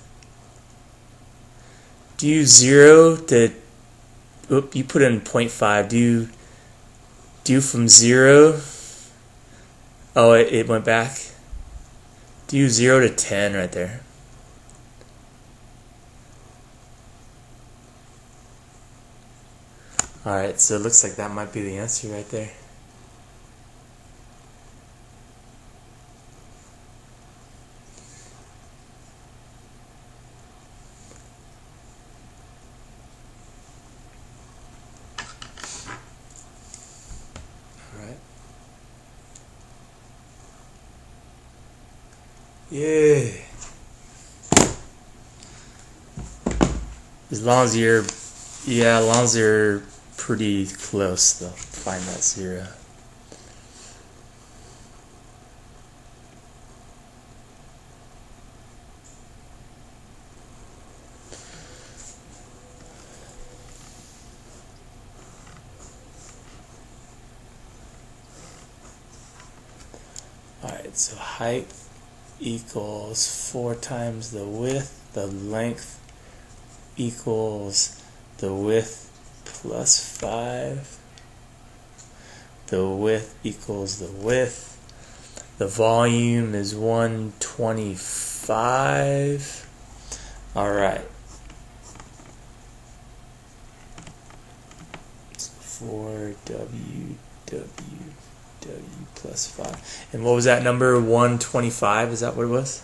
Do 0 to, oop, you put in 0.5. Do from 0, oh, it went back. Do 0 to 10 right there. Alright, so it looks like that might be the answer right there. Yeah. As long as you're, yeah, as long as you're pretty close, they'll find that 0. Alright, so height equals 4 times the width, the length equals the width plus 5, the width equals the width, the volume is 125. Alright, 4W plus 5. And what was that number? 125? Is that what it was?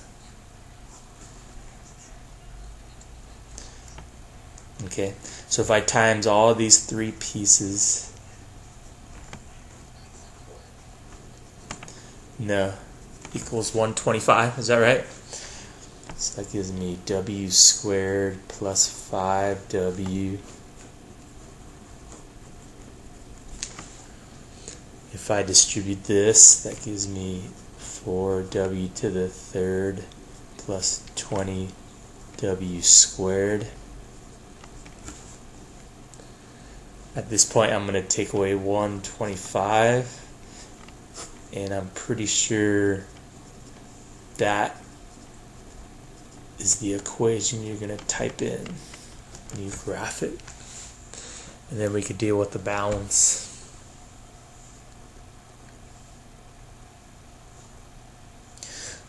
Okay, so if I times all of these 3 pieces, no, equals 125, is that right? So that gives me W squared plus 5W. If I distribute this, that gives me 4W to the 3rd plus 20W squared. At this point, I'm going to take away 125, and I'm pretty sure that is the equation you're going to type in. And you graph it, and then we could deal with the balance.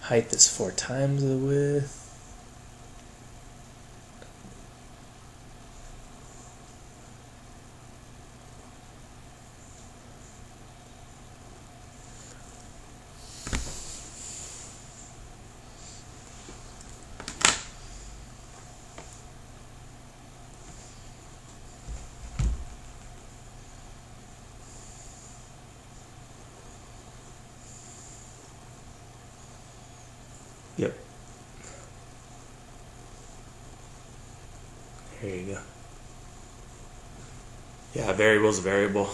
Height is 4 times the width. Yep. There you go. Yeah, variable is a variable.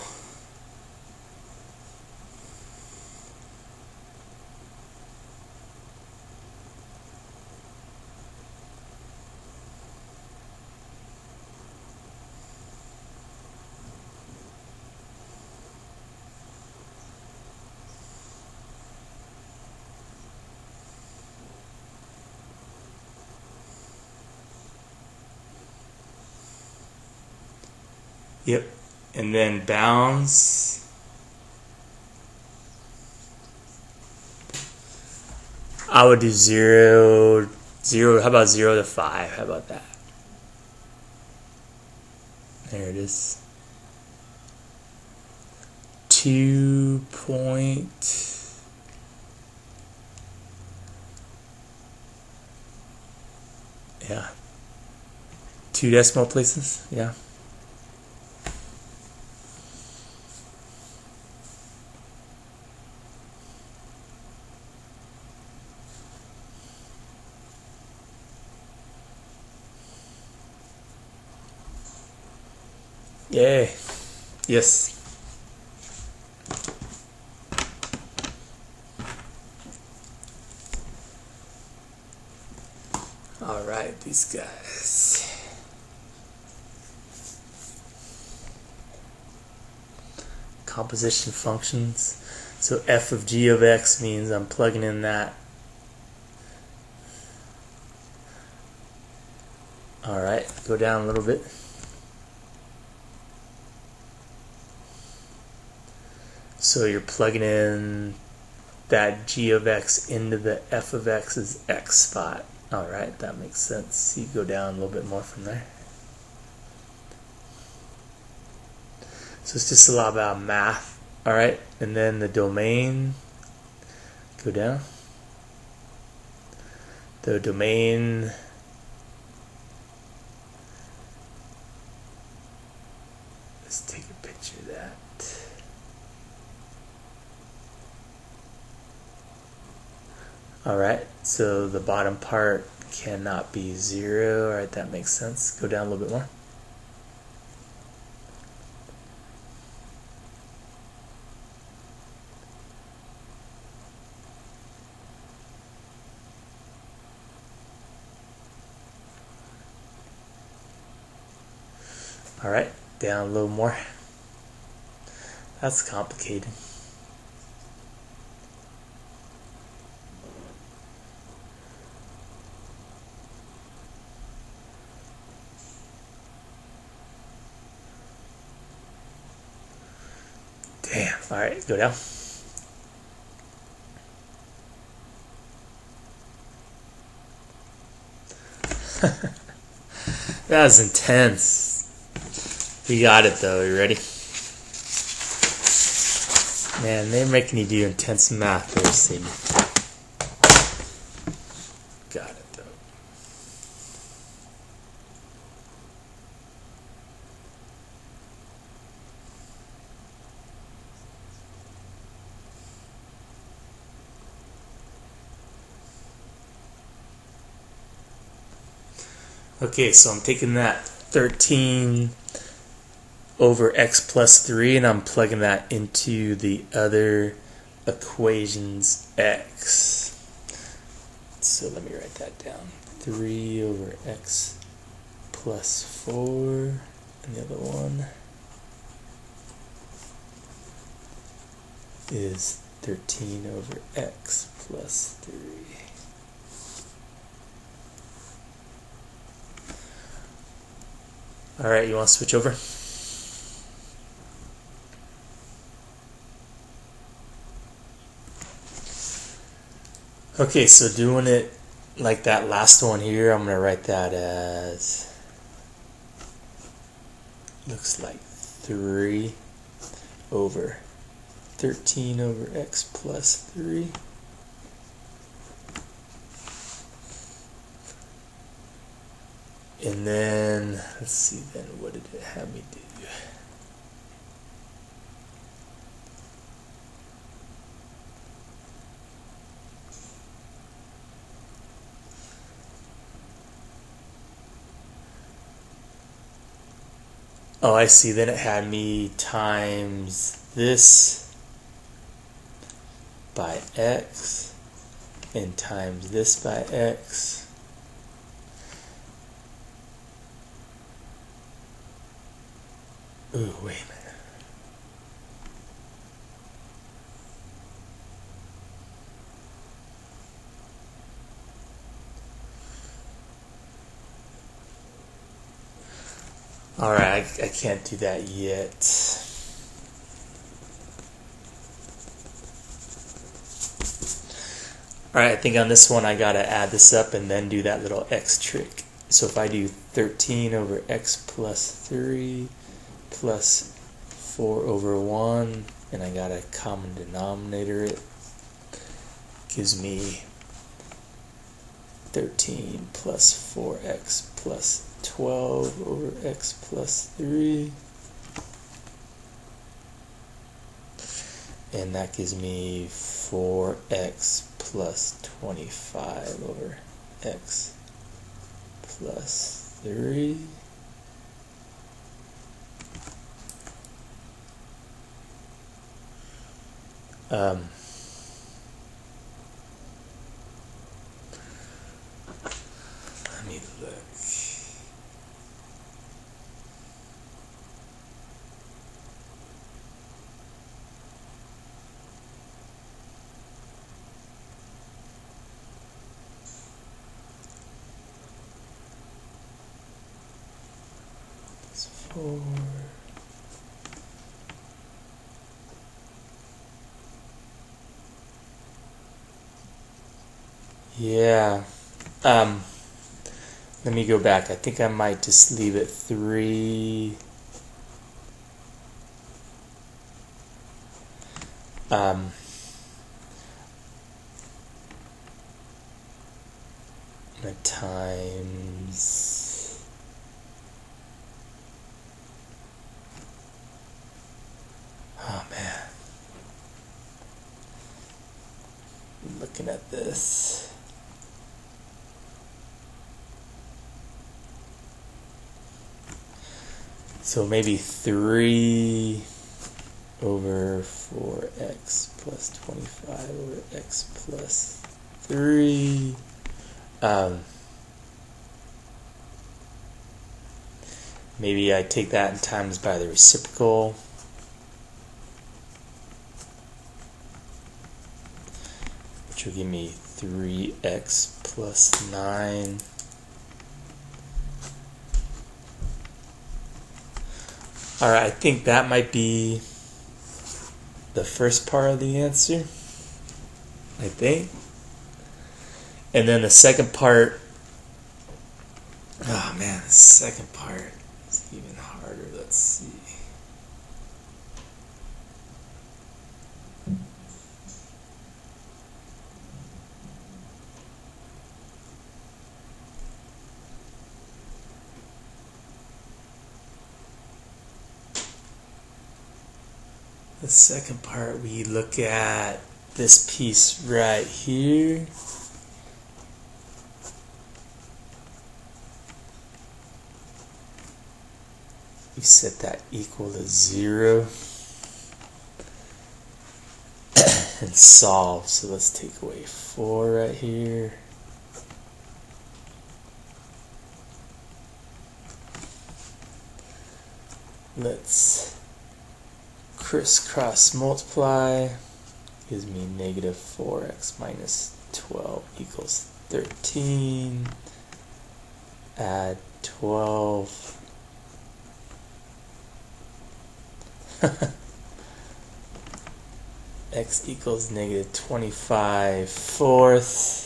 Yep. And then bounds. I would do 0, how about 0 to 5? How about that? There it is. 2 point. Yeah. 2 decimal places. Yeah. Yay. Yes. All right, these guys. Composition functions. So f of g of x means I'm plugging in that. All right, go down a little bit. So you're plugging in that g of x into the f of x's x spot. All right, that makes sense. You go down a little bit more from there. So it's just a lot about math. All right, and then the domain, go down. The domain, let's take a picture of that. All right, so the bottom part cannot be 0. All right, that makes sense. Go down a little bit more. All right, down a little more. That's complicated. Damn. All right, go down. That was intense. You got it though. You ready? Man, they're making you do intense math there, Sadie. Got it though. Okay, so I'm taking that 13 over x plus 3 and I'm plugging that into the other equation's x. So let me write that down. 3 over x plus 4, and the other one is 13 over x plus 3. All right, you want to switch over? Okay, so doing it like that last one here, I'm going to write that as, looks like 3 over 13 over x plus 3. And then, let's see then, what did it have me do? Oh, I see, then it had me times this by x and times this by x. Ooh, wait a minute. Alright, I can't do that yet. Alright, I think on this one I gotta add this up and then do that little x trick. So if I do 13 over x plus 3 plus 4 over 1, and I got a common denominator, it gives me 13 plus 4x plus 12 over x plus 3. And that gives me 4x plus 25 over x plus 3. Let me look. It's 4. Yeah. Let me go back. I think I might just leave it 3. Times man. Looking at this. So maybe 3 over 4x plus 25 over x plus 3. Maybe I take that and times by the reciprocal. Which will give me 3x plus 9. Alright, I think that might be the first part of the answer. I think. And then the second part, oh man, the second part is even harder. Let's see. The second part, we look at this piece right here. We set that equal to 0 and solve. So let's take away 4 right here. Let's crisscross multiply. Gives me negative 4x minus 12 equals 13. Add 12. X equals negative 25 fourths.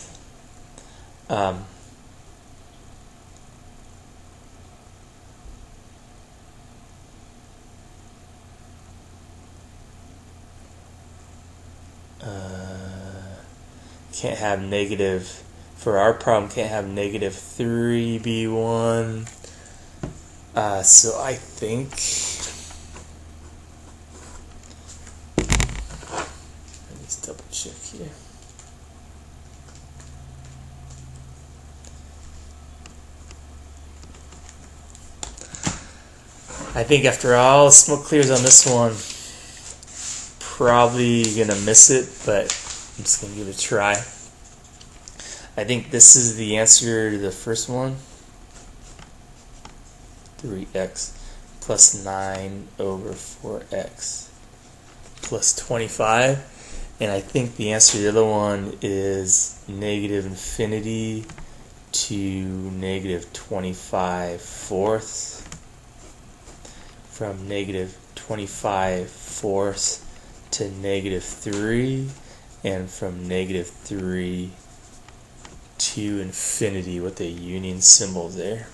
Can't have negative, for our problem, can't have negative 3b1. So I think, let me just double check here. I think after all smoke clears on this one, probably gonna miss it, but I'm just going to give it a try. I think this is the answer to the first one. 3x plus 9 over 4x plus 25. And I think the answer to the other one is negative infinity to negative 25 fourths. From negative 25 fourths to negative 3. And from negative 3 to infinity with the union symbol there.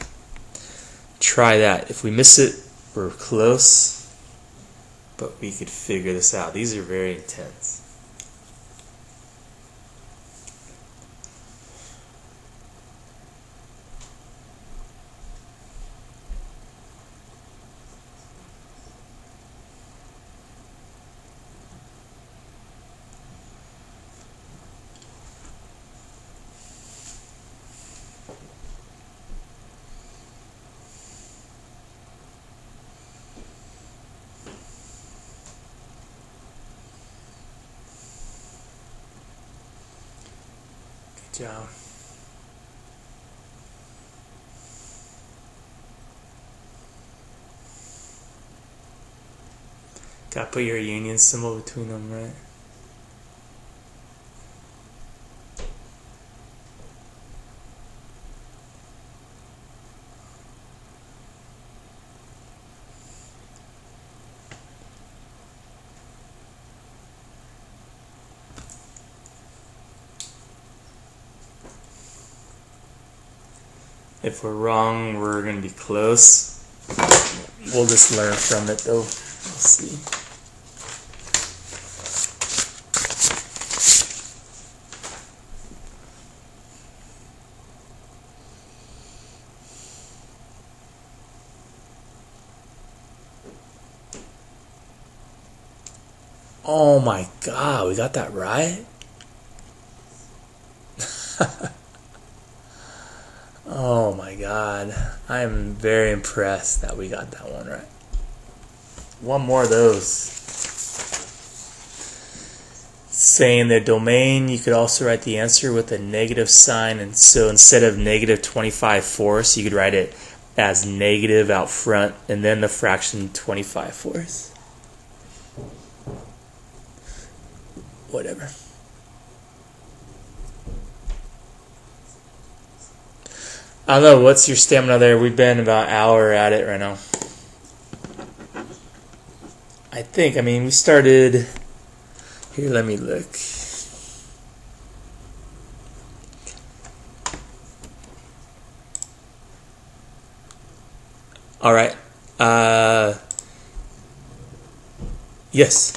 Try that. If we miss it, we're close, but we could figure this out. These are very intense. Good job. Gotta put your union symbol between them, right? If we're wrong, we're gonna be close. We'll just learn from it though. We'll see. Oh my god, we got that right? Oh my god. I am very impressed that we got that one right. One more of those. Saying the domain, you could also write the answer with a negative sign, and so instead of negative 25/4, you could write it as negative out front and then the fraction 25/4. Whatever. I don't know, what's your stamina there? We've been about an hour at it right now. I mean, we started... Here, let me look. Alright. Yes.